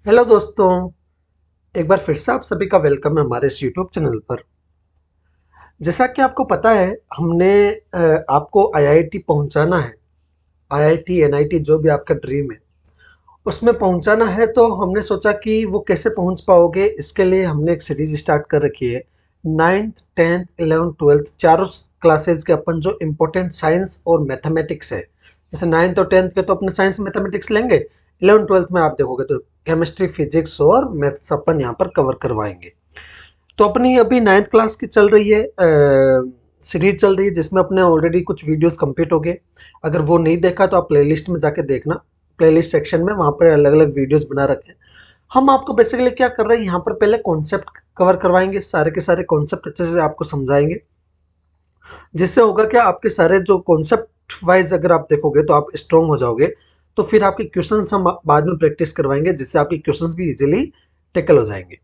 Hello दोस्तों। एक बार फिर से आप सभी का वेलकम है हमारे इस यूट्यूब चैनल पर। जैसा कि आपको पता है, हमने आपको आईआईटी पहुंचाना है। आईआईटी एनआईटी जो भी आपका ड्रीम है उसमें पहुंचाना है, तो हमने सोचा कि वो कैसे पहुंच पाओगे, इसके लिए हमने एक सीरीज स्टार्ट कर रखी है। 9th 10th 11th 12th चारों क्लासेज के अपन जो इम्पोर्टेंट साइंस और मैथमेटिक्स है, जैसे 9th और 10th के तो अपने साइंस मैथमेटिक्स लेंगे। 11th 12th में आप देखोगे तो केमिस्ट्री फिजिक्स और मैथ्स अपन यहाँ पर कवर करवाएंगे। तो अपनी अभी 9th क्लास की चल रही है, सीरीज चल रही है, जिसमें अपने ऑलरेडी कुछ वीडियोस कंप्लीट हो गए। अगर वो नहीं देखा तो आप प्लेलिस्ट में जाके देखना। प्लेलिस्ट सेक्शन में वहाँ पर अलग अलग वीडियोस बना रखे हैं। हम आपको बेसिकली क्या कर रहे हैं, यहाँ पर पहले कॉन्सेप्ट कवर करवाएंगे, सारे के सारे कॉन्सेप्ट अच्छे से आपको समझाएंगे। जिससे होगा क्या, आपके सारे जो कॉन्सेप्ट वाइज अगर आप देखोगे तो आप स्ट्रॉन्ग हो जाओगे। तो फिर आपके क्वेश्चंस हम बाद में प्रैक्टिस करवाएंगे, जिससे आपके क्वेश्चंस भी इजीली टेकल हो जाएंगे।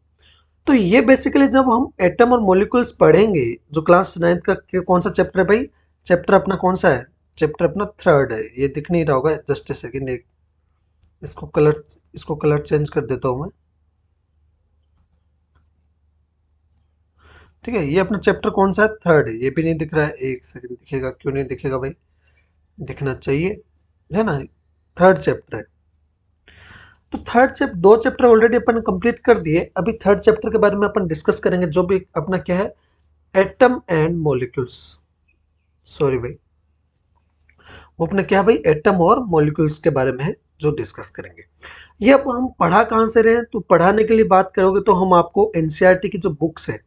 तो ये बेसिकली जब हम एटम और मॉलिक्यूल्स पढ़ेंगे, जो क्लास 9th का कौन सा चैप्टर है भाई? चैप्टर अपना कौन सा है? चैप्टर अपना थर्ड है। ये दिख नहीं रहा होगा, जस्ट ए सेकेंड, एक इसको कलर चेंज कर देता हूँ मैं। ठीक है, ये अपना चैप्टर कौन सा है? थर्ड है। ये भी नहीं दिख रहा है, एक सेकेंड, दिखेगा क्यों नहीं दिखेगा भाई? दिखना चाहिए, है ना? थर्ड चैप्टर है। तो थर्ड चैप्टर, दो चैप्टर ऑलरेडी अपन कंप्लीट कर दिए। अभी थर्ड चैप्टर के बारे में अपन डिस्कस करेंगे, जो भी अपना क्या है, एटम एंड मॉलिक्यूल्स। सॉरी भाई, वो अपने क्या भाई, एटम और मॉलिक्यूल्स के बारे में है जो डिस्कस करेंगे। ये अब हम पढ़ा कहाँ से रहे हैं, तो पढ़ाने के लिए बात करोगे तो हम आपको एनसीईआरटी की जो बुक्स है,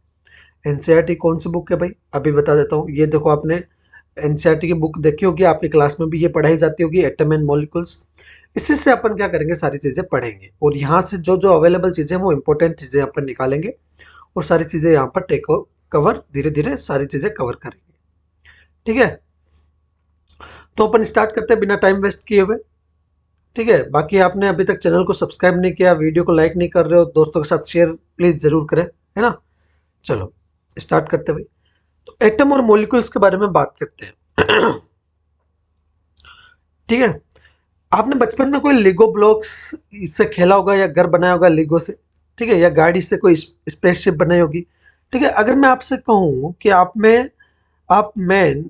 एनसीईआरटी कौन सी बुक है भाई, अभी बता देता हूँ। ये देखो, आपने एनसीईआरटी की बुक देखी होगी, आपकी क्लास में भी ये पढ़ाई जाती होगी, एटम एंड मॉलिक्यूल्स। इसी से अपन क्या करेंगे, सारी चीज़ें पढ़ेंगे, और यहाँ से जो जो अवेलेबल चीज़ें हैं वो इंपॉर्टेंट चीज़ें अपन निकालेंगे, और सारी चीज़ें यहाँ पर टेक कवर, धीरे धीरे सारी चीज़ें कवर करेंगे। ठीक है, तो अपन स्टार्ट करते हैं बिना टाइम वेस्ट किए हुए। ठीक है, बाकी आपने अभी तक चैनल को सब्सक्राइब नहीं किया, वीडियो को लाइक नहीं कर रहे हो, दोस्तों के साथ शेयर प्लीज जरूर करें, है ना? चलो स्टार्ट करते हैं भाई। तो एटम और मॉलिक्यूल्स के बारे में बात करते हैं। ठीक है, आपने बचपन में कोई लेगो ब्लॉक्स से खेला होगा, या घर बनाया होगा लेगो से। ठीक है, या गाड़ी से कोई स्पेसशिप बनाई होगी। ठीक है, अगर मैं आपसे कहूँ कि आप मैन,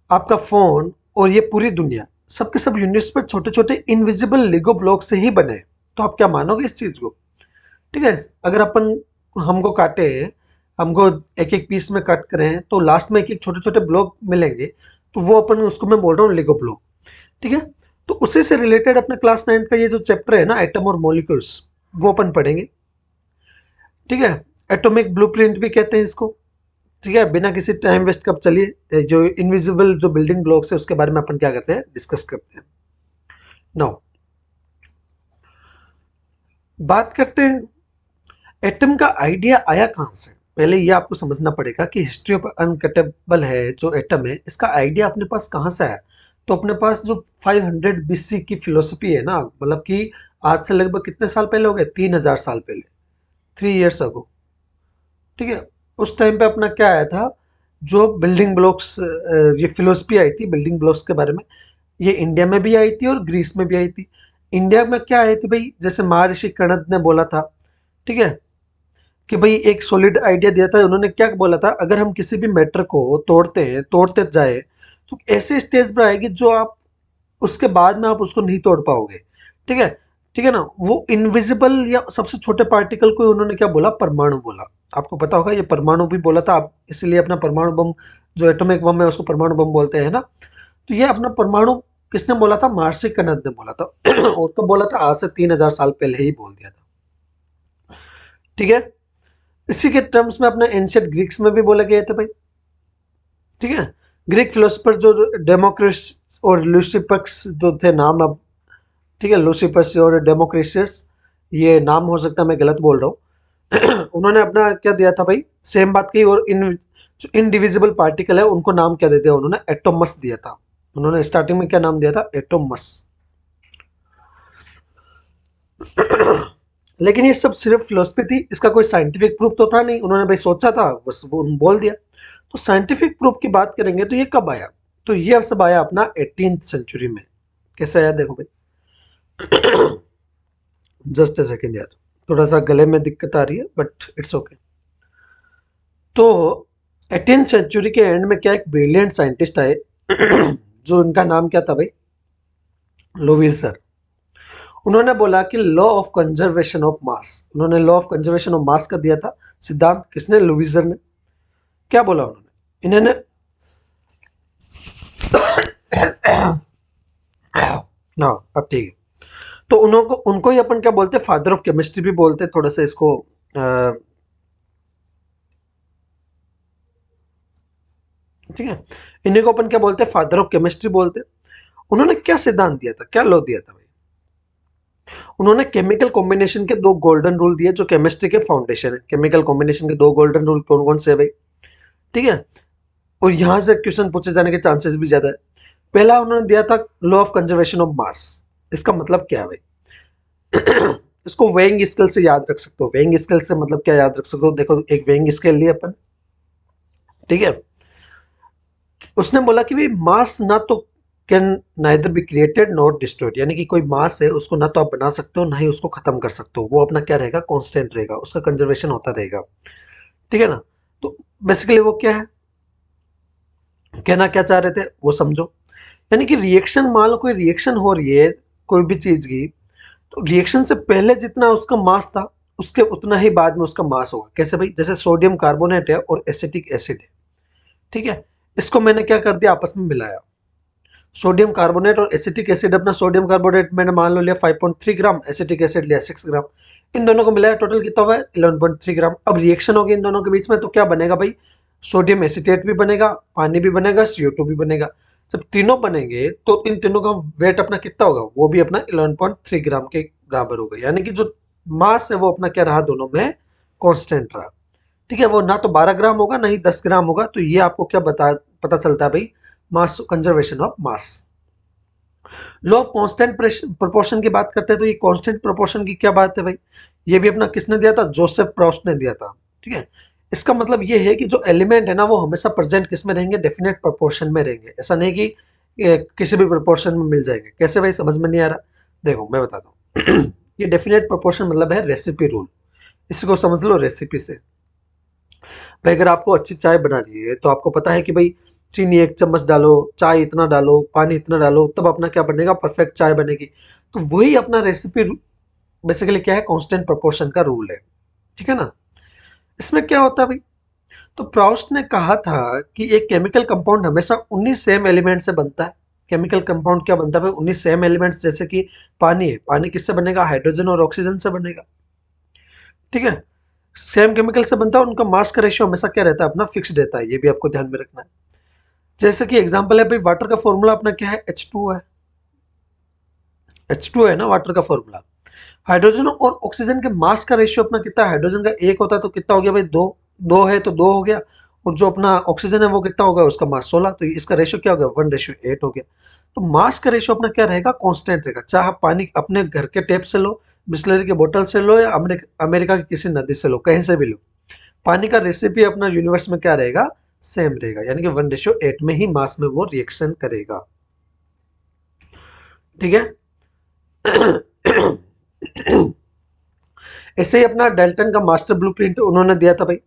आपका फोन और ये पूरी दुनिया, सबके सब यूनिट्स पर छोटे छोटे इनविजिबल लेगो ब्लॉक से ही बने हैं, तो आप क्या मानोगे इस चीज को? ठीक है, अगर अपन हमको काटे, हमको एक एक पीस में कट करें, तो लास्ट में एक एक छोटे छोटे ब्लॉक मिलेंगे, तो वो अपन, उसको मैं बोल रहा हूँ लेगो ब्लॉक। ठीक है, तो उसी से रिलेटेड अपने क्लास 9th का ये जो चैप्टर है ना, एटम और मॉलिक्यूल्स, वो अपन पढ़ेंगे। ठीक है, एटॉमिक ब्लूप्रिंट भी कहते हैं इसको। ठीक है, बिना किसी टाइम वेस्ट कब, चलिए जो इनविजिबल जो बिल्डिंग ब्लॉक्स है उसके बारे में अपन क्या करते हैं, डिस्कस करते हैं। नाउ बात करते हैं, एटम का आइडिया आया कहाँ से। पहले ये आपको समझना पड़ेगा कि हिस्ट्री ऑफ अनकटेबल है जो एटम है, इसका आइडिया अपने पास कहाँ से आया। तो अपने पास जो 500 बीसी की फिलोसफी है ना, मतलब कि आज से लगभग कितने साल पहले हो गए, 3000 साल पहले, 3 years अगो। ठीक है, उस टाइम पे अपना क्या आया था, जो बिल्डिंग ब्लॉक्स, ये फिलोसफी आई थी बिल्डिंग ब्लॉक्स के बारे में। ये इंडिया में भी आई थी और ग्रीस में भी आई थी। इंडिया में क्या आई थी भाई, जैसे महर्षि कणद ने बोला था। ठीक है, कि भाई एक सॉलिड आइडिया दिया था उन्होंने, क्या बोला था, अगर हम किसी भी मैटर को तोड़ते हैं, तोड़ते जाए, तो ऐसे स्टेज पर आएगी जो आप, उसके बाद में आप उसको नहीं तोड़ पाओगे। ठीक है, ठीक है ना? वो इनविजिबल या सबसे छोटे पार्टिकल को उन्होंने क्या बोला, परमाणु बोला। आपको पता होगा, ये परमाणु भी बोला था, आप इसलिए अपना परमाणु बम, जो एटॉमिक बम है उसको परमाणु बम बोलते हैं ना। तो ये अपना परमाणु किसने बोला था, महर्षि कनद ने बोला था। और कब बोला था, आज से 3000 साल पहले ही बोल दिया था। ठीक है, इसी के टर्म्स में अपने एंशियंट ग्रीक्स में भी बोले गए थे भाई। ठीक है, ग्रीक फिलोसफर जो डेमोक्रिस और लूसिपक्स जो थे नाम, अब ठीक है, लूसिपस और डेमोक्रिसियस, ये नाम हो सकता है मैं गलत बोल रहा हूँ। उन्होंने अपना क्या दिया था भाई, सेम बात कही, और इन जो इनडिविजिबल पार्टिकल है उनको नाम क्या दे दिया उन्होंने, एटोमस दिया था। उन्होंने स्टार्टिंग में क्या नाम दिया था, एटोमस। लेकिन ये सब सिर्फ फिलोसफी थी, इसका कोई साइंटिफिक प्रूफ तो था नहीं, उन्होंने भाई सोचा था बस, वो बोल दिया। तो साइंटिफिक प्रूफ की बात करेंगे तो ये कब आया, तो ये अब सब आया अपना 18th सेंचुरी में। कैसे आया देखो भाई। जस्ट ए सेकेंड यार, थोड़ा सा गले में दिक्कत आ रही है बट इट्स ओके। तो 18th सेंचुरी के एंड में क्या एक ब्रिलियंट साइंटिस्ट आए जो उनका नाम क्या था भाई, लुईसर। उन्होंने बोला कि law of conservation of mass, उन्होंने law of conservation of mass का दिया था सिद्धांत, किसने, लुईसर ने। क्या बोला उन्होंने, इन्होंने ना अब ठीक है। तो उनको उनको ही अपन क्या बोलते हैं, फादर ऑफ केमिस्ट्री भी बोलते हैं, थोड़ा सा इसको ठीक है, इन्हीं को अपन क्या बोलते हैं, फादर ऑफ केमिस्ट्री बोलते हैं। उन्होंने क्या सिद्धांत दिया था, क्या लॉ दिया था भाई, उन्होंने केमिकल कॉम्बिनेशन के दो गोल्डन रूल दिए जो केमिस्ट्री के फाउंडेशन है। केमिकल कॉम्बिनेशन के दो गोल्डन रूल कौन कौन से है भाई, ठीक है, और यहां से क्वेश्चन पूछे जाने के चांसेस भी ज्यादा है। पहला उन्होंने दिया था लॉ ऑफ कंजर्वेशन ऑफ मास। इसका मतलब क्या है भाई इसको वेइंग स्केल से याद रख सकते हो। वेइंग स्केल से मतलब क्या याद रख सकते हो, देखो एक वेइंग स्केल लिए अपन, ठीक है, उसने बोला कि भाई मास ना तो can neither be created not destroyed, यानी कि कोई मास है उसको ना तो आप बना सकते हो ना ही उसको खत्म कर सकते हो, वो अपना क्या रहेगा, कांस्टेंट रहेगा, उसका कंजर्वेशन होता रहेगा, ठीक है ना। तो बेसिकली वो क्या है, कहना क्या चाह रहे थे वो समझो। यानी कि रिएक्शन, मान लो कोई रिएक्शन हो रही है कोई भी चीज की, तो रिएक्शन से पहले जितना उसका मास था उसके उतना ही बाद में उसका मास होगा। कैसे भाई, जैसे सोडियम कार्बोनेट है और एसिटिक एसिड है, ठीक है, इसको मैंने क्या कर दिया, आपस में मिलाया, सोडियम कार्बोनेट और एसिटिक एसिड, अपना सोडियम कार्बोनेट मैंने मान लो लिया 5.3 ग्राम, एसिटिक एसिड लिया 6 ग्राम, इन दोनों को मिलाया, टोटल कितना हुआ है 11.3 ग्राम। अब रिएक्शन होगी इन दोनों के बीच में तो क्या बनेगा भाई, सोडियम एसिटेट भी बनेगा, पानी भी बनेगा, CO2 भी बनेगा। जब तीनों बनेंगे तो इन तीनों का वेट अपना कितना होगा, वो भी अपना 11.3 ग्राम के बराबर होगा। यानी कि जो मास है वो अपना क्या रहा, दोनों में कॉन्स्टेंट रहा, ठीक है, वो ना तो 12 ग्राम होगा ना ही 10 ग्राम होगा। तो ये आपको क्या पता चलता है भाई, mass conservation of mass. Law of constant proportion की बात करते हैं तो ये कांस्टेंट प्रोपोर्शन की क्या बात है भाई, ये भी अपना किसने दिया था, जोसेफ प्रॉस्ट ने दिया था, ठीक है। इसका मतलब ये है कि जो एलिमेंट है ना वो हमेशा प्रेजेंट किस में रहेंगे, डेफिनेट प्रोपोर्शन में रहेंगे। ऐसा नहीं कि किसी भी प्रोपोर्शन में मिल जाएंगे। कैसे भाई, समझ में नहीं आ रहा, देखो मैं बताता हूँ ये डेफिनेट प्रोपोर्शन मतलब है रेसिपी रूल, इसको समझ लो रेसिपी से। भाई अगर आपको अच्छी चाय बनानी है तो आपको पता है कि भाई चीनी 1 चम्मच डालो, चाय इतना डालो, पानी इतना डालो, तब अपना क्या बनेगा, परफेक्ट चाय बनेगी। तो वही अपना रेसिपी बेसिकली क्या है, कांस्टेंट प्रोपोर्शन का रूल है, ठीक है ना। इसमें क्या होता है भाई, तो प्राउस्ट ने कहा था कि एक केमिकल कंपाउंड हमेशा 19 सेम एलिमेंट से बनता है। केमिकल कंपाउंड क्या बनता है भाई, 19 सेम एलिमेंट्स, जैसे कि पानी है, पानी किससे बनेगा, हाइड्रोजन और ऑक्सीजन से बनेगा, ठीक है, सेम केमिकल से बनता है। उनका मास का रेशियो हमेशा क्या रहता है, अपना फिक्स रहता है, ये भी आपको ध्यान में रखना है। जैसे कि एग्जांपल है भाई, वाटर का फॉर्मूला अपना क्या है, H2 है, H2 है ना वाटर का फॉर्मूला। हाइड्रोजन और ऑक्सीजन के मास का रेशियो अपना कितना है, हाइड्रोजन का 1 होता है तो कितना हो गया भाई, 2, 2 है तो 2 हो गया, और जो अपना ऑक्सीजन है वो कितना होगा, उसका मास 16, तो इसका रेशियो क्या हो गया, 1:8 हो गया। तो मास का रेशियो अपना क्या रहेगा, कांस्टेंट रहेगा, चाहे आप पानी अपने घर के टैप से लो, बिस्लरी के बोतल से लो, या अमेरिका की किसी नदी से लो, कहीं से भी लो, पानी का रेसिपी अपना यूनिवर्स में क्या रहेगा, सेम रहेगा, यानी कि 1:8 में ही मास में वो रिएक्शन करेगा, ठीक है। ऐसे ही अपना डेल्टन का मास्टर ब्लूप्रिंट उन्होंने दिया था भाई,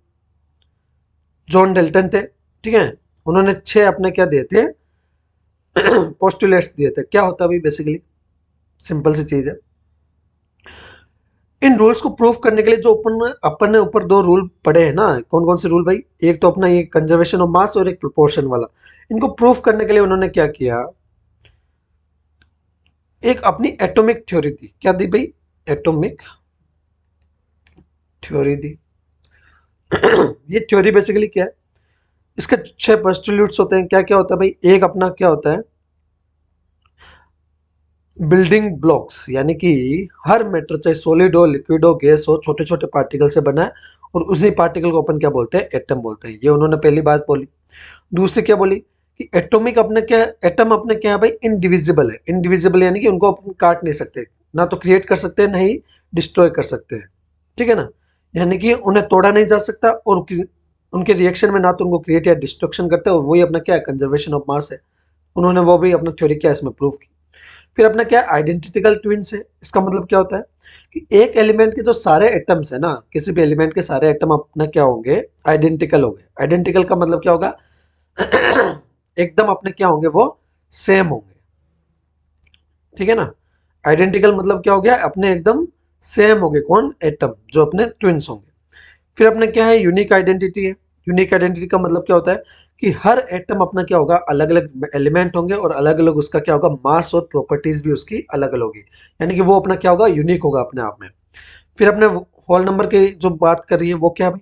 जॉन डेल्टन थे, ठीक है, उन्होंने 6 अपने क्या दिए थे पोस्टुलेट्स दिए थे। क्या होता है भाई, बेसिकली सिंपल सी चीज है। इन रूल्स को प्रूफ करने के लिए जो अपन ने ऊपर 2 रूल पढ़े हैं ना, कौन कौन से रूल भाई, एक तो अपना ये कंजर्वेशन ऑफ मास और एक प्रोपोर्शन वाला, इनको प्रूफ करने के लिए उन्होंने क्या किया, एक अपनी एटॉमिक थ्योरी दी। क्या दी भाई, एटॉमिक थ्योरी दी। ये थ्योरी बेसिकली क्या है, इसके 6 पोस्टुलेट्स होते हैं। क्या क्या होता है भाई, एक अपना क्या होता है, बिल्डिंग ब्लॉक्स, यानी कि हर मैटर चाहे सॉलिड हो, लिक्विड हो, गैस हो, छोटे छोटे पार्टिकल से बना है, और उसी पार्टिकल को अपन क्या बोलते हैं, एटम बोलते हैं। ये उन्होंने पहली बात बोली। दूसरी क्या बोली कि एटॉमिक अपने क्या है, एटम अपने क्या है भाई, इनडिविजिबल है। इनडिविजिबल यानी कि उनको अपन काट नहीं सकते, ना तो क्रिएट कर सकते हैं ना ही डिस्ट्रॉय कर सकते हैं, ठीक है ना। यानी कि उन्हें तोड़ा नहीं जा सकता, और उनके रिएक्शन में ना तो उनको क्रिएट या डिस्ट्रक्शन करते हैं, और वही अपना क्या है, कंजर्वेशन ऑफ मास है। उन्होंने वो भी अपना थ्योरी क्या इसमें प्रूव की। फिर अपना क्या है, आइडेंटिकल ट्विन्स है। इसका मतलब क्या होता है कि एक एलिमेंट के जो सारे एटम्स है ना, किसी भी एलिमेंट के सारे एटम अपना क्या होंगे, आइडेंटिकल होंगे। आइडेंटिकल का मतलब क्या होगा एकदम अपने क्या होंगे, वो सेम होंगे, ठीक है ना। आइडेंटिकल मतलब क्या हो गया, अपने एकदम सेम होंगे, कौन, एटम जो अपने ट्विंस होंगे। फिर अपने क्या है, यूनिक आइडेंटिटी है। यूनिक आइडेंटिटी का मतलब क्या होता है कि हर एटम अपना क्या होगा, अलग अलग एलिमेंट होंगे और अलग अलग उसका क्या होगा, मास और प्रॉपर्टीज भी उसकी अलग अलग होगी, यानी कि वो अपना क्या होगा, यूनिक होगा अपने आप में। फिर अपने होल नंबर की जो बात कर रही है वो क्या है,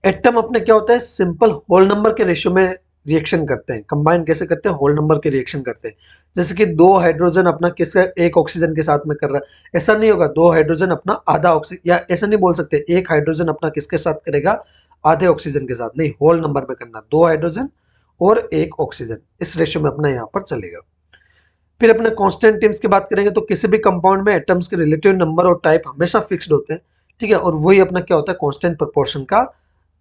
एटम अपने क्या होता है, सिंपल होल नंबर के रेशियो में रिएक्शन करते हैं। कंबाइन कैसे करते हैं, होल नंबर के रिएक्शन करते हैं। जैसे कि दो हाइड्रोजन अपना किसका, एक ऑक्सीजन के साथ में कर रहा है, ऐसा नहीं होगा दो हाइड्रोजन अपना आधा ऑक्सीजन, या ऐसा नहीं बोल सकते एक हाइड्रोजन अपना किसके साथ करेगा, आधे ऑक्सीजन के साथ। नहीं, होल नंबर में करना, दो हाइड्रोजन और एक ऑक्सीजन, इस रेशियो में अपना यहाँ पर चलेगा। फिर अपने कांस्टेंट टर्म्स की बात करेंगे तो किसी भी कंपाउंड में एटम्स के रिलेटिव नंबर और टाइप हमेशा फिक्स्ड होते हैं, ठीक है। और वही अपना क्या होता है, कांस्टेंट प्रोपोर्शन का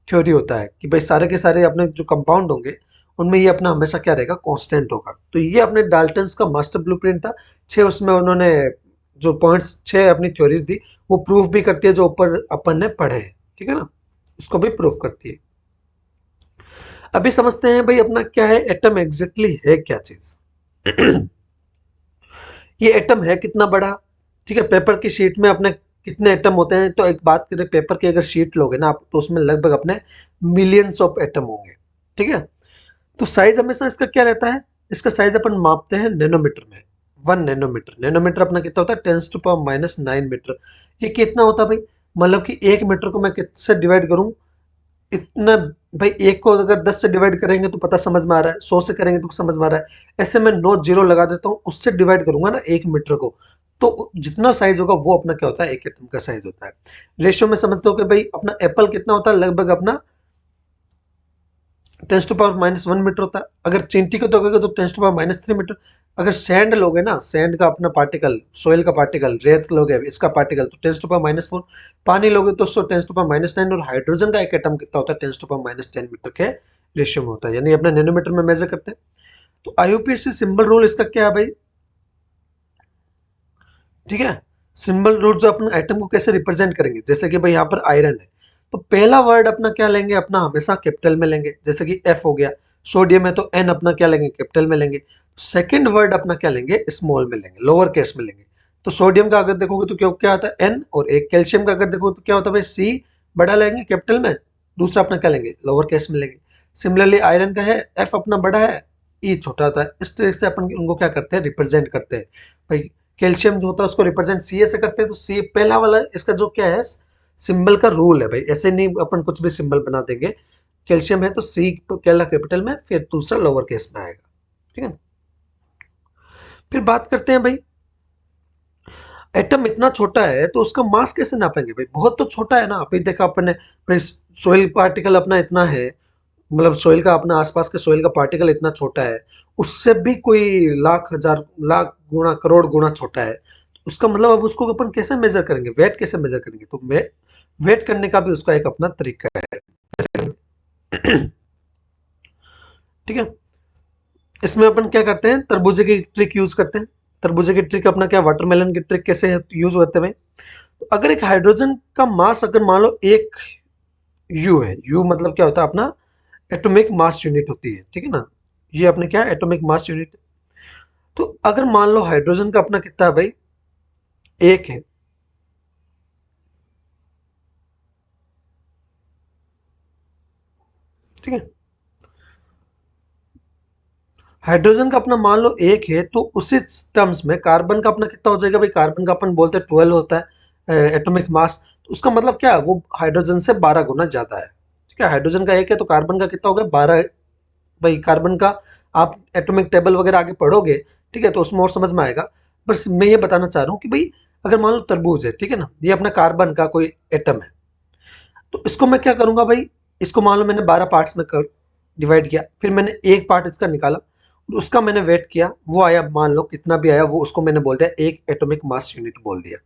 थ्योरी होता है कि भाई सारे के सारे अपने जो कंपाउंड होंगे उनमें ये अपना हमेशा क्या रहेगा, कांस्टेंट होगा। तो ये अपने डाल्टन्स का मास्टर ब्लूप्रिंट था। 6 उसमें उन्होंने जो पॉइंट्स, 6 अपनी थ्योरीज दी, वो प्रूफ भी करती है जो ऊपर अपन ने पढ़े हैं, ठीक है ना, उसको भी प्रूफ करती है। अभी समझते हैं भाई अपना क्या है, एटम एग्जैक्टली है क्या चीज। ये एटम है कितना बड़ा, ठीक है। पेपर की शीट में अपने कितने एटम होते हैं, तो एक बात करें, पेपर की अगर शीट लोगे ना आप, तो उसमें लगभग अपने मिलियंस ऑफ एटम होंगे, ठीक है। तो साइज हमेशा इसका क्या रहता है, इसका साइज अपन मापते हैं नैनोमीटर में। 1 नैनोमीटर, नैनोमीटर अपना कितना होता है, 10⁻⁹ मीटर। ये कितना होता है भाई, मतलब कि 1 मीटर को मैं किससे डिवाइड करूं, इतना। भाई एक को अगर 10 से डिवाइड करेंगे तो पता समझ में आ रहा है, 100 से करेंगे तो समझ में आ रहा है, ऐसे मैं 9 जीरो लगा देता हूँ, उससे डिवाइड करूंगा ना 1 मीटर को, तो जितना साइज होगा वो अपना क्या होता है, एक एटम का साइज होता है। रेशियो में समझते हो कि भाई अपना एप्पल कितना होता है, लगभग अपना 10⁻⁻1 मीटर होता है। अगर चींटी को दोगे तो 10⁻³ मीटर। अगर सैंड लोगे ना, सैंड का अपना पार्टिकल, सोयल का पार्टिकल, रेत लोगे इसका पार्टिकल, तो 10⁻⁴। पानी लोगे तो उसको 10⁻⁹ और हाइड्रोजन का एक एटम कितना होता है, 10⁻⁻10 मीटर के रेशियो में होता है, यानी अपने नैनोमीटर में मेजर करते हैं। तो आईयूपीएसी सिंबल रूल इसका क्या है भाई, ठीक है। सिंबल रूल जो अपन एटम को कैसे रिप्रेजेंट करेंगे, जैसे कि भाई यहाँ पर आयरन है, तो पहला वर्ड अपना क्या लेंगे, अपना हमेशा कैपिटल में लेंगे, जैसे कि एफ हो गया। सोडियम है तो एन अपना क्या लेंगे, कैपिटल में लेंगे। सेकंड वर्ड अपना क्या लेंगे, स्मॉल में लेंगे, लोअर केस में लेंगे। तो सोडियम का अगर देखोगे तो क्या क्या आता है, एन, और एक कैल्शियम का अगर देखोगे तो क्या होता है भाई, सी बड़ा लेंगे कैपिटल में, दूसरा अपना क्या लेंगे, लोअर केस में लेंगे। सिमिलरली आयरन का है, एफ अपना बड़ा है, ई छोटा होता है। इस तरीके से अपन उनको क्या करते हैं, रिप्रेजेंट करते हैं भाई। कैल्शियम जो होता है उसको रिप्रेजेंट सी से करते हैं, तो सी पहला वाला इसका जो क्या है, सिंबल का रूल है भाई, ऐसे नहीं अपन कुछ भी सिंबल बना देंगे। कैल्शियम है तो सी पहला कैपिटल में, फिर दूसरा लोअर केस में आएगा, ठीक है। फिर बात करते हैं भाई, एटम इतना छोटा है तो उसका मास कैसे नापेंगे भाई, बहुत तो छोटा है ना। अभी देखा अपन ने भाई, सोइल पार्टिकल अपना इतना है, मतलब सोइल का अपना आसपास के सोइल का पार्टिकल इतना छोटा है, उससे भी कोई लाख हजार लाख गुना करोड़ गुना छोटा है। तो उसका मतलब अब उसको अपन कैसे मेजर करेंगे, वेट कैसे मेजर करेंगे, तो वेट करने का भी उसका एक अपना तरीका है। ठीक है। इसमें अपन क्या करते हैं, तरबूजे की ट्रिक यूज करते हैं। तरबूजे की ट्रिक अपना क्या, वाटरमेलन की ट्रिक कैसे यूज होते हैं भाई, तो अगर एक हाइड्रोजन का मास अगर मान लो एक यू है, यू मतलब क्या होता है अपना एटॉमिक मास यूनिट होती है, ठीक है ना। ये अपने क्या एटॉमिक मास यूनिट। तो अगर मान लो हाइड्रोजन का अपना कितना है भाई, एक है, ठीक है। हाइड्रोजन का अपना मान लो एक है, तो उसी टर्म्स में कार्बन का अपना कितना हो जाएगा भाई, कार्बन का अपन बोलते हैं 12 होता है एटॉमिक मास। तो उसका मतलब क्या है, वो हाइड्रोजन से 12 गुना ज्यादा है, ठीक है। हाइड्रोजन का एक है तो कार्बन का कितना होगा, 12। भाई कार्बन का आप एटॉमिक टेबल वगैरह आगे पढ़ोगे, ठीक है, तो उसमें और समझ में आएगा। बस मैं ये बताना चाह रहा हूँ कि भाई अगर मान लो तरबूज है, ठीक है ना, ये अपना कार्बन का कोई एटम है, तो इसको मैं क्या करूंगा भाई, इसको मान लो मैंने 12 पार्ट्स में कर डिवाइड किया, फिर मैंने एक पार्ट इसका निकाला और उसका मैंने वेट किया, वो आया, मान लो कितना भी आया, वो उसको मैंने बोल दिया एक एटॉमिक मास यूनिट बोल दिया।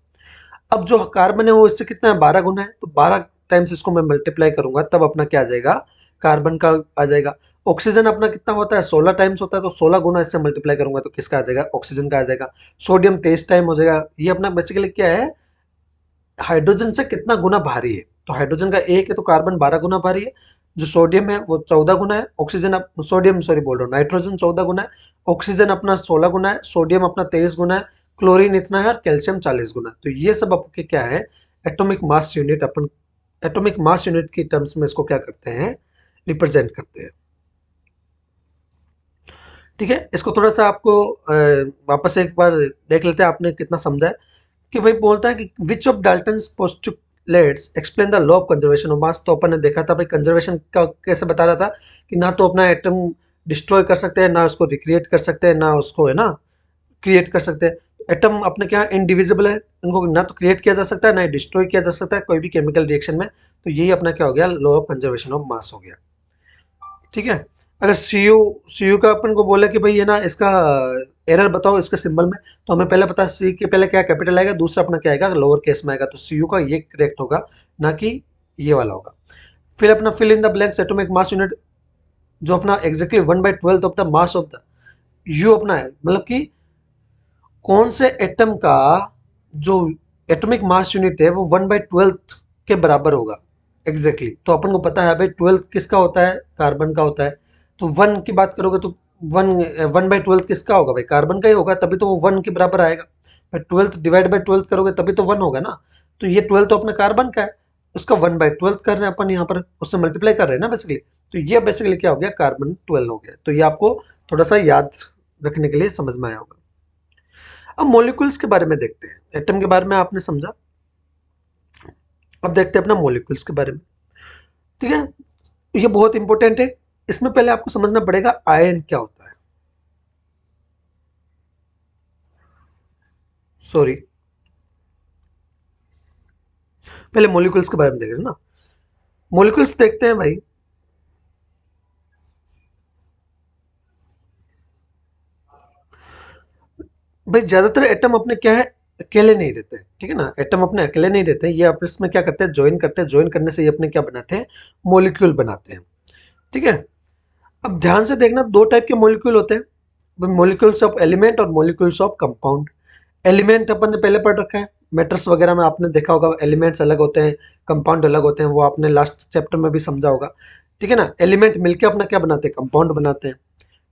अब जो कार्बन है वो इससे कितना है, 12 गुना है, तो 12 टाइम्स इसको मैं मल्टीप्लाई करूंगा, तब अपना क्या आ जाएगा, कार्बन का आ जाएगा। ऑक्सीजन अपना कितना होता है 16 टाइम्स होता है, तो 16 गुना इससे मल्टीप्लाई करूंगा तो किसका आ जाएगा, ऑक्सीजन का आ जाएगा। सोडियम 23 टाइम हो जाएगा। ये अपना बेसिकली क्या है, हाइड्रोजन से कितना गुना भारी है। तो हाइड्रोजन का एक है तो कार्बन 12 गुना भारी है, जो सोडियम है वो 14 गुना है, ऑक्सीजन सोडियम सॉरी बोल रहा हूँ, नाइट्रोजन 14 गुना है, ऑक्सीजन अपना 16 गुना है, सोडियम अपना 23 गुना है, क्लोरीन इतना है और कैल्शियम 40 गुना। तो ये सब आपके क्या है, एटॉमिक मास यूनिट। अपन एटॉमिक मास यूनिट की टर्म्स में इसको क्या करते हैं, रिप्रेजेंट करते हैं। ठीक है, इसको थोड़ा सा आपको वापस एक बार देख लेते हैं आपने कितना समझा है। कि भाई बोलता है कि which of Dalton's postulates explain the law of conservation of मास। तो अपन ने देखा था भाई कंजर्वेशन का कैसे बता रहा था कि ना तो अपना एटम डिस्ट्रॉय कर सकते हैं, ना उसको रिक्रिएट कर सकते हैं, ना उसको है ना क्रिएट कर सकते हैं। एटम अपने क्या इनडिविजिबल है, इनको ना तो क्रिएट किया जा सकता है ना ही डिस्ट्रॉय किया जा सकता है कोई भी केमिकल रिएक्शन में। तो यही अपना क्या हो गया, लॉ ऑफ कंजर्वेशन ऑफ मास हो गया। ठीक है, अगर सी यू का अपन को बोला कि भाई है ना इसका एरर बताओ इसके सिंबल में, तो हमें पहले पता सी के पहले क्या कैपिटल आएगा, दूसरा अपना क्या आएगा लोअर केस में आएगा। तो सी यू का ये करेक्ट होगा, ना कि ये वाला होगा। फिर अपना fill in the blanks atomic mass unit, जो अपना exactly 1/12 of the mass of the U अपना है, मतलब कि कौन से एटम का जो एटॉमिक मास यूनिट है वो 1/12 के बराबर होगा एग्जैक्टली। तो अपन को पता है भाई 12 किसका होता है, कार्बन का होता है। तो 1 की बात करोगे तो 1/12 किसका होगा भाई, कार्बन का ही होगा, तभी तो वो 1 के बराबर आएगा। भाई 12 डिवाइड बाई 12 करोगे तभी तो 1 होगा ना। तो ये 12 तो अपने कार्बन का है, उसका 1/12 कर रहे हैं अपन यहाँ पर, उससे मल्टीप्लाई कर रहे हैं ना बेसिकली। तो ये बेसिकली क्या हो गया, कार्बन 12 हो गया। तो ये आपको थोड़ा सा याद रखने के लिए समझ में आया होगा। अब मॉलिक्यूल्स के बारे में देखते हैं, एटम के बारे में आपने समझा, अब देखते हैं अपना मॉलिक्यूल्स के बारे में। ठीक है, ये बहुत इंपॉर्टेंट है। इसमें पहले आपको समझना पड़ेगा आयन क्या होता है। सॉरी, पहले मॉलिक्यूल्स के बारे में देखें ना। मॉलिक्यूल्स देखते हैं भाई, भाई ज्यादातर एटम अपने क्या है, अकेले नहीं रहते हैं। ठीक है ना, एटम अपने अकेले नहीं रहते हैं, ये आपस में क्या करते हैं, ज्वाइन करते हैं। ज्वाइन करने से ये अपने क्या बनाते हैं, मॉलिक्यूल बनाते हैं। ठीक है, अब ध्यान से देखना, दो टाइप के मॉलिक्यूल होते हैं, मॉलिक्यूल्स ऑफ एलिमेंट और मॉलिक्यूल्स ऑफ कंपाउंड। एलिमेंट अपन ने पहले पढ़ रखा है, मेटर्स वगैरह में आपने देखा होगा, एलिमेंट्स अलग होते हैं, कंपाउंड अलग होते हैं, वो आपने लास्ट चैप्टर में भी समझा होगा। ठीक है ना, एलिमेंट मिलके अपना क्या बनाते हैं, कंपाउंड बनाते हैं।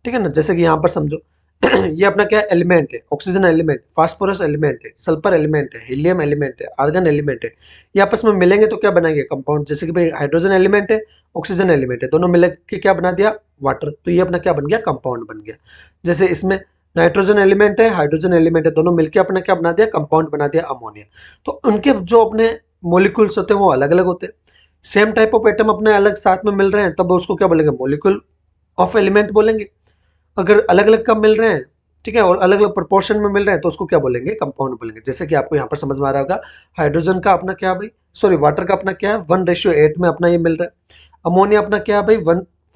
ठीक है ना, जैसे कि यहाँ पर समझो ये अपना क्या एलिमेंट है, ऑक्सीजन एलिमेंट, फास्फोरस एलिमेंट है, सल्फर एलिमेंट है, हीलियम एलिमेंट है, आर्गन एलिमेंट है। ये आपस में मिलेंगे तो क्या बनाएंगे, कंपाउंड। जैसे कि भाई हाइड्रोजन एलिमेंट है, ऑक्सीजन एलिमेंट है, दोनों मिलकर के क्या बना दिया, वाटर। तो ये अपना क्या बन गया, कंपाउंड बन गया। जैसे इसमें नाइट्रोजन एलिमेंट है, हाइड्रोजन एलिमेंट है, दोनों मिलकर अपना क्या बना दिया, कंपाउंड बना दिया, अमोनिया। तो उनके जो अपने मोलिक्यूल्स होते हैं वो अलग अलग होते हैं। सेम टाइप ऑफ एटम अपने अलग साथ में मिल रहे हैं तब उसको क्या बोलेंगे, मोलिक्यूल ऑफ एलिमेंट बोलेंगे। अगर अलग अलग कब मिल रहे हैं, ठीक है, और अलग अलग प्रोपोर्शन में मिल रहे हैं तो उसको क्या बोलेंगे, कंपाउंड बोलेंगे। जैसे कि आपको यहाँ पर समझ में आ रहा होगा, हाइड्रोजन का अपना क्या है भाई, सॉरी वाटर का अपना क्या है, 1:8 में अपना ये मिल रहा है। अमोनिया अपना क्या है भाई,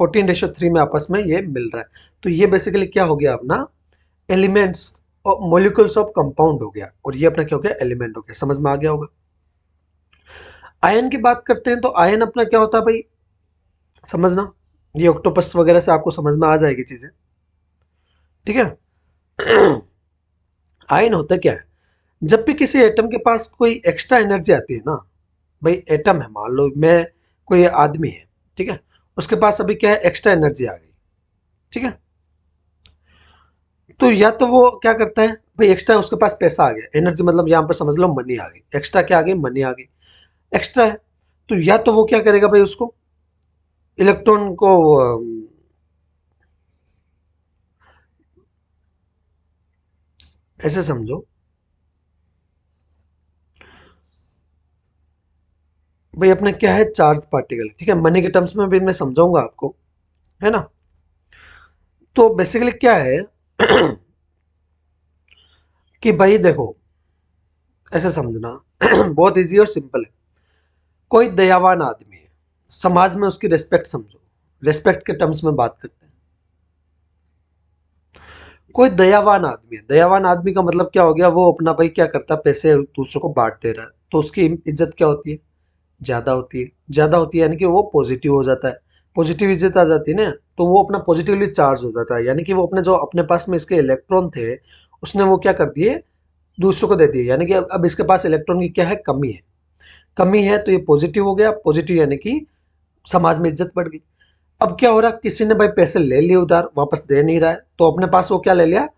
14:3 में आपस में ये मिल रहा है। तो ये बेसिकली क्या हो गया अपना, एलिमेंट्स और मोलिक्यूल्स ऑफ कंपाउंड हो गया, और ये अपना क्या हो गया, एलिमेंट हो गया। समझ में आ गया होगा। आयन की बात करते हैं तो आयन अपना क्या होता है भाई, समझना, ये ऑक्टोपस वगैरह से आपको समझ में आ जाएगी चीजें। ठीक है, आयन होता क्या है, जब भी किसी एटम के पास कोई एक्स्ट्रा एनर्जी आती है ना, भाई एटम है, मान लो मैं कोई आदमी है, ठीक है, उसके पास अभी क्या है, एक्स्ट्रा एनर्जी आ गई। ठीक है, तो या तो वो क्या करता है भाई, एक्स्ट्रा उसके पास पैसा आ गया, एनर्जी मतलब यहाँ पर समझ लो मनी आ गई, एक्स्ट्रा क्या आ गई, मनी आ गई, एक्स्ट्रा है। तो या तो वो क्या करेगा भाई, उसको इलेक्ट्रॉन को ऐसे समझो भाई, अपने क्या है, चार्ज पार्टिकल। ठीक है, मनी के टर्म्स में भी मैं समझाऊंगा आपको, है ना। तो बेसिकली क्या है कि भाई देखो, ऐसे समझना बहुत इजी और सिंपल है। कोई दयावान आदमी है, समाज में उसकी रिस्पेक्ट समझो, रिस्पेक्ट के टर्म्स में बात करते हैं। कोई दयावान आदमी है, दयावान आदमी का मतलब क्या हो गया, वो अपना भाई क्या करता है, पैसे दूसरों को बांट दे रहा है, तो उसकी इज्जत क्या होती है, ज्यादा होती है। ज्यादा होती है यानी कि वो पॉजिटिव हो जाता है। पॉजिटिविटी आ जाती है ना, तो वो अपना पॉजिटिवली चार्ज हो जाता है, यानी कि वो अपने जो अपने पास में इसके इलेक्ट्रॉन थे उसने वो क्या कर दिए, दूसरों को दे दिए, यानी कि अब इसके पास इलेक्ट्रॉन की क्या है, कमी है। कमी है तो ये पॉजिटिव हो गया, पॉजिटिव यानी कि समाज में इज्जत बढ़ गई। अब क्या हो रहा, किसी ने भाई पैसे ले लिए उधार, वापस दे नहीं रहा है, तो अपने पास वो क्या ले लिया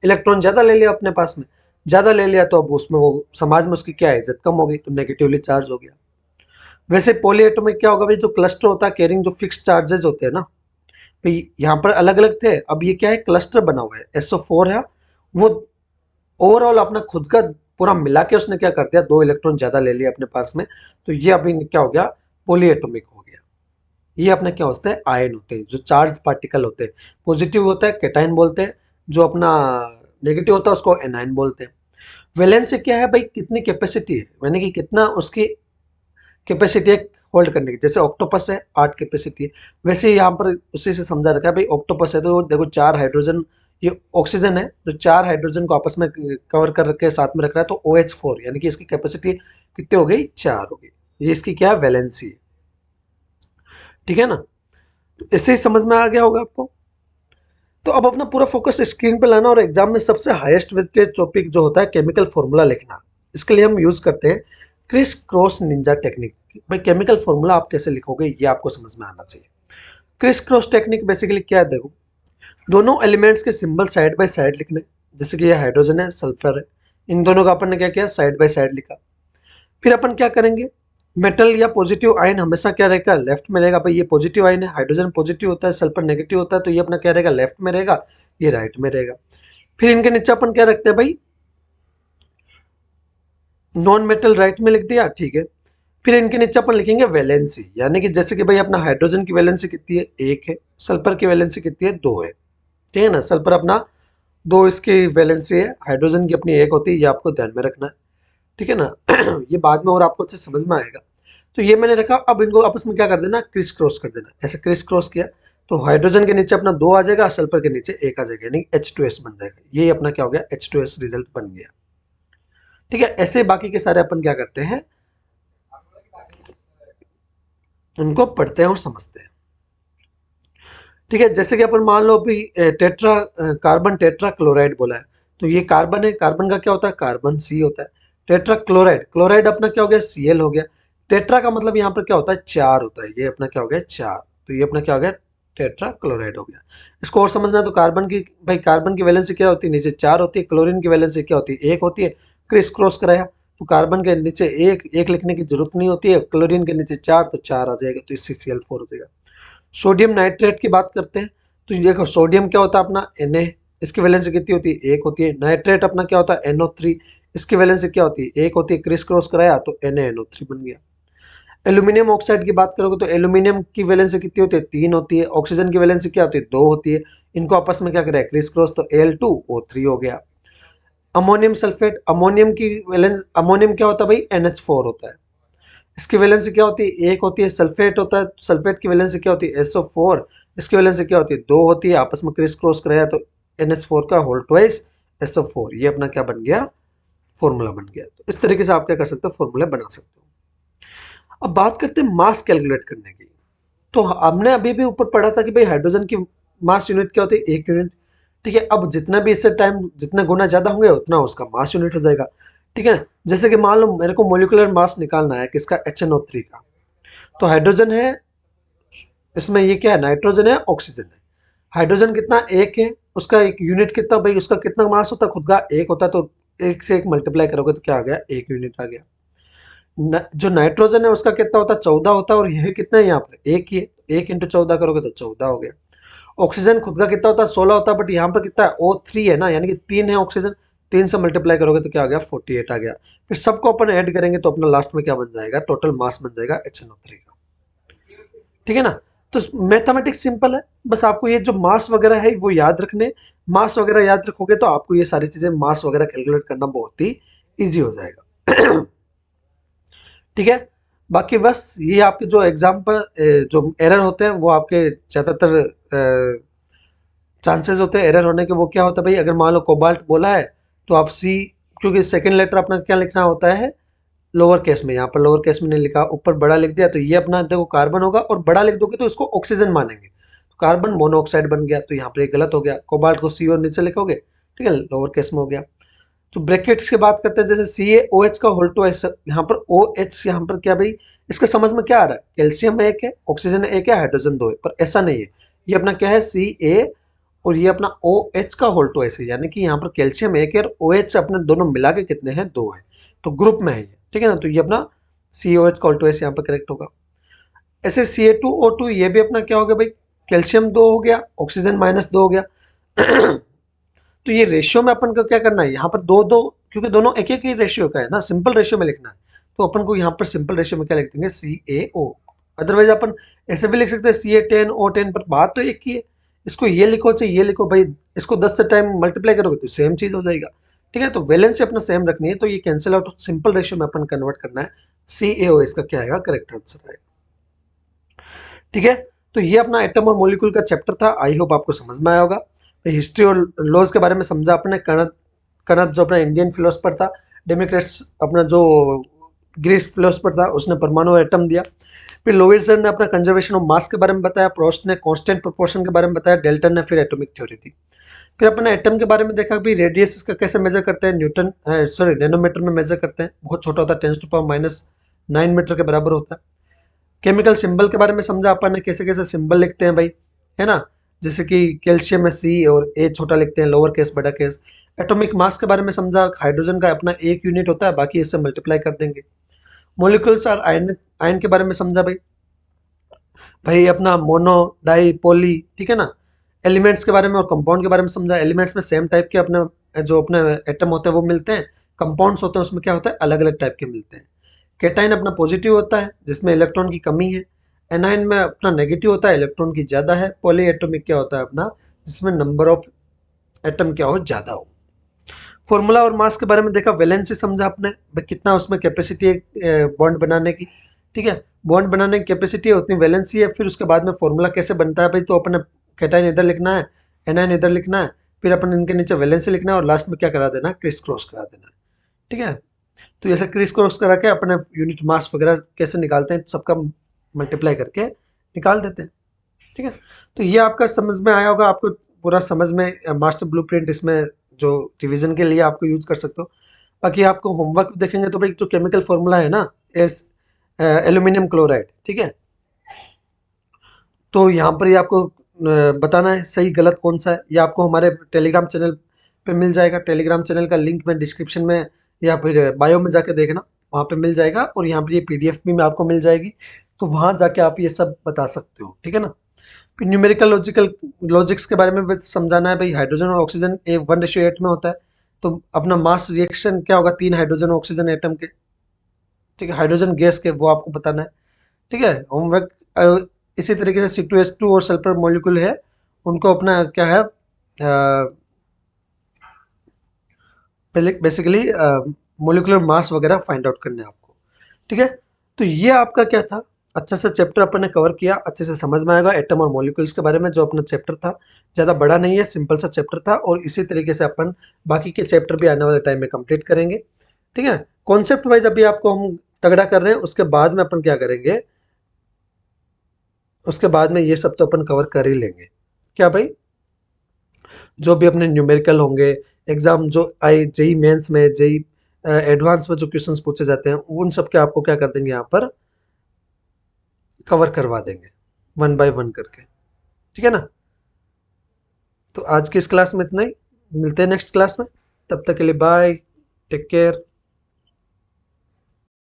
इलेक्ट्रॉन ज्यादा ले लिया अपने पास में, ज्यादा ले लिया तो अब उसमें वो समाज में उसकी क्या है, इज्जत कम हो गई, तो नेगेटिवली चार्ज हो गया। वैसे पॉलीएटॉमिक क्या होगा भाई, जो क्लस्टर होता है कैरिंग जो फिक्स चार्जेस होते हैं ना, भाई यहाँ पर अलग अलग थे, अब ये क्या है, क्लस्टर बना हुआ है, SO4 है वो, ओवरऑल अपना खुद का पूरा मिला के उसने क्या कर दिया, 2 इलेक्ट्रॉन ज्यादा ले लिया अपने पास में, तो ये अभी क्या हो गया, पॉलीएटॉमिक हो गया। ये अपने क्या होते हैं, आयन होते हैं, जो चार्ज पार्टिकल होते हैं। पॉजिटिव होता है कैटाइन बोलते हैं, जो अपना नेगेटिव होता है उसको एनाइन बोलते हैं। वैलेंस क्या है भाई, कितनी कैपेसिटी है, यानी कि कितना उसकी कैपेसिटी है होल्ड करने की। जैसे ऑक्टोपस है 8 कैपेसिटी है, वैसे यहाँ पर उसी से समझा रखा है भाई, ऑक्टोपस है तो देखो 4 हाइड्रोजन, ये ऑक्सीजन है जो 4 हाइड्रोजन को आपस में कवर कर रखे साथ में रख रहा है, तो OH4 यानी कि इसकी कैपेसिटी कितनी हो गई, 4 हो गई। ये इसकी क्या है, वैलेंसी, ठीक है ना। तो ऐसे ही समझ में आ गया होगा आपको। तो अब अपना पूरा फोकस स्क्रीन पे लाना, और एग्जाम में सबसे हाईएस्ट वेटेज टॉपिक जो होता है केमिकल फॉर्मूला लिखना। इसके लिए हम यूज करते हैं क्रिस क्रॉस निंजा टेक्निक। भाई केमिकल फॉर्मूला आप कैसे लिखोगे ये आपको समझ में आना चाहिए। क्रिस क्रॉस टेक्निक बेसिकली क्या है, देखो दोनों एलिमेंट्स के सिंबल साइड बाय साइड लिखने, जैसे कि ये हाइड्रोजन है, सल्फर है, इन दोनों का अपन ने क्या किया, साइड बाय साइड लिखा। फिर अपन क्या करेंगे, मेटल या पॉजिटिव आयन हमेशा क्या रहेगा, लेफ्ट में रहेगा। भाई ये पॉजिटिव आयन है, हाइड्रोजन पॉजिटिव होता है, सल्फर नेगेटिव होता है, तो ये अपना क्या रहेगा, लेफ्ट में रहेगा, ये राइट में रहेगा। फिर इनके नीचे अपन क्या रखते हैं भाई, नॉन मेटल राइट में लिख दिया, ठीक है। फिर इनके नीचे अपन लिखेंगे वैलेंसी, यानी कि जैसे कि भाई अपना हाइड्रोजन की वैलेंसी कितनी है, 1 है, सल्फर की वैलेंसी कितनी है, 2 है, ठीक है ना। सल्फर अपना 2 इसकी वैलेंसी है, हाइड्रोजन की अपनी 1 होती है, ये आपको ध्यान में रखना है, ठीक है ना। ये बाद में और आपको अच्छे समझ में आएगा। तो ये मैंने रखा, अब इनको आपस में क्या कर देना, क्रिस क्रॉस कर देना। ऐसे क्रिस क्रॉस किया तो हाइड्रोजन के नीचे अपना 2 आ जाएगा, सल्फर के नीचे 1 आ जाएगा, यानी H2S बन जाएगा। ये अपना क्या हो गया, H2S रिजल्ट बन गया, ठीक है। ऐसे बाकी के सारे अपन क्या करते हैं, उनको पढ़ते हैं और समझते हैं, ठीक है। जैसे कि अपन मान लो अभी टेट्रा कार्बन टेट्रा क्लोराइड बोला है, तो ये कार्बन है, कार्बन का क्या होता है, कार्बन C होता है। टेट्रा क्लोराइड, क्लोराइड अपना क्या हो गया, Cl हो गया। टेट्रा का मतलब यहाँ पर क्या होता है, 4 होता है, ये अपना क्या हो गया, 4, तो ये अपना क्या हो गया, टेट्रा क्लोराइड हो गया। इसको और समझना है तो कार्बन की, भाई कार्बन की वैलेंसी क्या होती है, नीचे 4 होती है, क्लोरीन की वैलेंसी क्या होती है, 1 होती है। क्रिस क्रॉस कराया तो कार्बन के नीचे 1 लिखने की जरूरत नहीं होती है, क्लोरीन के नीचे 4 तो 4 आ जाएगा, तो इससे Cl4 हो जाएगा। सोडियम नाइट्रेट की बात करते हैं, तो देखो सोडियम क्या होता है अपना Na, इसकी वैलेंसी कितनी होती है, 1 होती है। नाइट्रेट अपना क्या होता है, NO3, इसकी वैलेंसी क्या होती है, 1 होती है। क्रिस क्रॉस कराया तो NaNO3 बन गया। एल्यूमिनियम ऑक्साइड की बात करोगे तो एल्यूमिनियम की वैलेंसी कितनी होती है, 3 होती है। ऑक्सीजन की वैलेंसी क्या होती है, 2 होती है। इनको आपस में क्या करें, क्रिस क्रॉस, तो Al2O3 हो गया। अमोनियम सल्फेट, अमोनियम की वैलेंस, अमोनियम क्या होता है भाई, NH4 होता है, इसकी वैलेंसी क्या होती है, 1 होती है। सल्फेट होता है, सल्फेट की वैलेंसी क्या होती है, SO4, इसकी वैलेंसी क्या होती है, 2 होती है। आपस में क्रिस क्रॉस कराया तो NH4 का होल ट्वाइस SO4, ये अपना क्या बन गया, फॉर्मूला बन गया। तो इस तरीके से आप क्या कर सकते हो, फॉर्मूला बना सकते हो। अब बात करते हैं मास कैलकुलेट करने की। तो हमने अभी भी ऊपर पढ़ा था कि भाई हाइड्रोजन की मास यूनिट क्या होती है, 1 यूनिट, ठीक है। अब जितना भी इससे टाइम जितना गुना ज्यादा होंगे उतना उसका मास यूनिट हो जाएगा, ठीक है। जैसे कि मान लो मेरे को मोलिकुलर मास निकालना है किसका, HNO3 का, तो हाइड्रोजन है इसमें, ये क्या है, नाइट्रोजन है, ऑक्सीजन है। हाइड्रोजन कितना, 1 है, उसका एक यूनिट कितना भाई, उसका कितना मास होता है, खुद का 1 होता है, तो 1 से 1 मल्टीप्लाई करोगे तो क्या आ गया, 1 यूनिट आ गया। जो नाइट्रोजन है उसका कितना होता है, 14 होता है, और यह कितना है यहाँ पर 1 ही है, 1 इंटू 14 करोगे तो 14 हो गया। ऑक्सीजन खुद का कितना होता है, 16 होता है, बट यहाँ पर कितना है, O3 है ना, यानी कि 3 है ऑक्सीजन, 3 से मल्टीप्लाई करोगे तो क्या आ गया, 48 आ गया। फिर सबको अपन ऐड करेंगे तो अपना लास्ट में क्या बन जाएगा, टोटल मास बन जाएगा HNO3 का, ठीक है ना। तो मैथमेटिक्स सिंपल है, बस आपको ये जो मास वगैरह है वो याद रखने, मास वगैरह याद रखोगे तो आपको ये सारी चीजें मास वगैरह कैलकुलेट करना बहुत ही इजी हो जाएगा। ठीक है। बाकी बस ये आपके जो एग्जाम पर जो एरर होते हैं वो आपके ज़्यादातर चांसेस होते हैं एरर होने के। वो क्या होता है भाई, अगर मान लो कोबाल्ट बोला है तो आप C, क्योंकि सेकंड लेटर अपना क्या लिखना होता है, लोअर केस में, यहाँ पर लोअर केस में नहीं लिखा, ऊपर बड़ा लिख दिया, तो ये अपना देखो कार्बन होगा, और बड़ा लिख दोगे तो इसको ऑक्सीजन मानेंगे, तो कार्बन मोनोऑक्साइड बन गया, तो यहाँ पर ये गलत हो गया। कोबाल्ट को सी और नीचे लिखोगे, ठीक है, लोअर केस में हो गया। तो ब्रैकेट्स की बात करते हैं, जैसे CaOH का होल टू एस, यहाँ पर OH, यहाँ पर क्या भाई, इसका समझ में क्या आ रहा है, कैल्शियम एक है, ऑक्सीजन एक है, हाइड्रोजन दो है, पर ऐसा नहीं है। ये अपना क्या है, Ca, और ये अपना OH का होल टू एस है, यानी कि यहाँ पर कैल्शियम एक है और OH अपने दोनों मिला के कितने हैं, दो है, तो ग्रुप में है ये, ठीक है ना। तो ये अपना CaOH का होल टू एस यहाँ पर करेक्ट होगा। ऐसे Ca2O2, ये भी अपना क्या हो गया भाई, कैल्शियम दो हो गया, ऑक्सीजन माइनस दो हो गया। तो ये रेशियो में अपन को क्या करना है, यहाँ पर दो दो, क्योंकि दोनों एक एक ही रेशियो का है ना, सिंपल रेशियो में लिखना है, तो अपन को यहाँ पर सिंपल रेशियो में क्या लिख देंगे, CaO। अदरवाइज अपन ऐसे भी लिख सकते हैं Ca10O10, पर बात तो एक ही है, इसको ये लिखो चाहे ये लिखो भाई, इसको 10 से टाइम मल्टीप्लाई करोगे तो सेम चीज हो जाएगा, ठीक है। तो वैलेंसी अपना सेम रखनी है, तो ये कैंसिल आउट सिंपल रेशियो में अपन कन्वर्ट करना है, CaO इसका क्या आएगा, करेक्ट आंसर आएगा, ठीक है। तो ये अपना एटम और मॉलिक्यूल का चैप्टर था, आई होप आपको समझ में आया होगा। हिस्ट्री और लॉज के बारे में समझा अपने। कणत कणत जो अपना इंडियन फिलोसफर था, डेमोक्रेट्स अपना जो ग्रीस फिलोसफर था, उसने परमाणु एटम दिया। फिर लोवेजर ने अपना कंजर्वेशन ऑफ मास के बारे में बताया, प्रोस्ट ने कांस्टेंट प्रोपोर्शन के बारे में बताया, डेल्टन ने फिर एटॉमिक थ्योरी दी। फिर अपने एटम के बारे में देखा कि रेडियस इसका कैसे मेजर करते हैं, न्यूटन सॉरी नैनोमीटर में मेजर करते हैं, बहुत छोटा होता है, 10⁻⁹ मीटर के बराबर होता है। केमिकल सिंबल के बारे में समझा अपन ने, कैसे कैसे सिंबल लिखते हैं भाई, है ना, जैसे कि कैल्शियम में C और A छोटा लिखते हैं, लोअर केस बड़ा केस। एटॉमिक मास के बारे में समझा, हाइड्रोजन का अपना एक यूनिट होता है, बाकी इससे मल्टीप्लाई कर देंगे। मोलिकुल्स और आयन आयन के बारे में समझा भाई, भाई अपना मोनो डाई पॉली, ठीक है ना। एलिमेंट्स के बारे में और कंपाउंड के बारे में समझा। एलिमेंट्स में सेम टाइप के अपने जो अपने एटम होते हैं वो मिलते हैं, कंपाउंड्स होते हैं उसमें क्या होता है, अलग अलग टाइप के मिलते हैं। कैटाइन अपना पॉजिटिव होता है जिसमें इलेक्ट्रॉन की कमी है, एनाइन में अपना नेगेटिव होता है, इलेक्ट्रॉन की ज़्यादा है। पॉली एटॉमिक क्या होता है अपना, जिसमें नंबर ऑफ एटम क्या हो, ज़्यादा हो। फॉर्मूला और मास के बारे में देखा, वैलेंसी समझा आपने, भाई कितना उसमें कैपेसिटी है बॉन्ड बनाने की, ठीक है, बॉन्ड बनाने की कैपेसिटी है उतनी वैलेंसी है। फिर उसके बाद में फॉर्मूला कैसे बनता है भाई, तो अपने कैटाइन इधर लिखना है, एनाइन इधर लिखना है, फिर अपन इनके नीचे वैलेंसी लिखना है, और लास्ट में क्या करा देना है, क्रिस क्रॉस करा देना है, ठीक है। तो ऐसे क्रिस क्रॉस करा के अपने यूनिट मास वगैरह कैसे निकालते हैं, सबका मल्टीप्लाई करके निकाल देते हैं, ठीक है। तो ये आपका समझ में आया होगा, आपको पूरा समझ में, मास्टर ब्लूप्रिंट इसमें जो रिवीजन के लिए आपको यूज कर सकते हो। बाकी आपको होमवर्क देखेंगे तो भाई जो केमिकल फॉर्मूला है ना, एस एल्यूमिनियम क्लोराइड, ठीक है, तो यहाँ पर ये आपको बताना है सही गलत कौन सा है। ये आपको हमारे टेलीग्राम चैनल पे मिल जाएगा, टेलीग्राम चैनल का लिंक मैं डिस्क्रिप्शन में या फिर बायो में जाके देखना, वहाँ पे मिल जाएगा, और यहाँ पर ये PDF भी में आपको मिल जाएगी, तो वहाँ जाके आप ये सब बता सकते हो, ठीक है ना। फिर न्यूमेरिकल लॉजिक्स के बारे में भी समझाना है भाई, हाइड्रोजन और ऑक्सीजन 1:8 में होता है, तो अपना मास रिएक्शन क्या होगा, 3 हाइड्रोजन ऑक्सीजन एटम के, ठीक है, हाइड्रोजन गैस के, वो आपको बताना है, ठीक है। होमवर्क इसी तरीके से C2H2 और सल्फर मॉलिक्यूल है, उनको अपना क्या है, बेसिकली मोलिकुलर मास वगैरह फाइंड आउट करने हैं आपको, ठीक है। तो ये आपका क्या था, अच्छा सा चैप्टर अपन ने कवर किया, अच्छे से समझ में आएगा एटम और मॉलिक्यूल्स के बारे में। जो अपना चैप्टर था ज़्यादा बड़ा नहीं है, सिंपल सा चैप्टर था, और इसी तरीके से अपन बाकी के चैप्टर भी आने वाले टाइम में कंप्लीट करेंगे, ठीक है। कॉन्सेप्ट वाइज अभी आपको हम तगड़ा कर रहे हैं, उसके बाद में अपन क्या करेंगे, उसके बाद में ये सब तो अपन कवर कर ही लेंगे, क्या भाई, जो भी अपने न्यूमेरिकल होंगे, एग्जाम जो आई जेई मेंस में, जेई एडवांस में जो क्वेश्चंस पूछे जाते हैं, उन सब के आपको क्या कर देंगे, यहाँ पर कवर करवा देंगे 1 बाय 1 करके, ठीक है ना। तो आज की इस क्लास में इतना ही, मिलते हैं नेक्स्ट क्लास में, तब तक के लिए बाय, टेक केयर।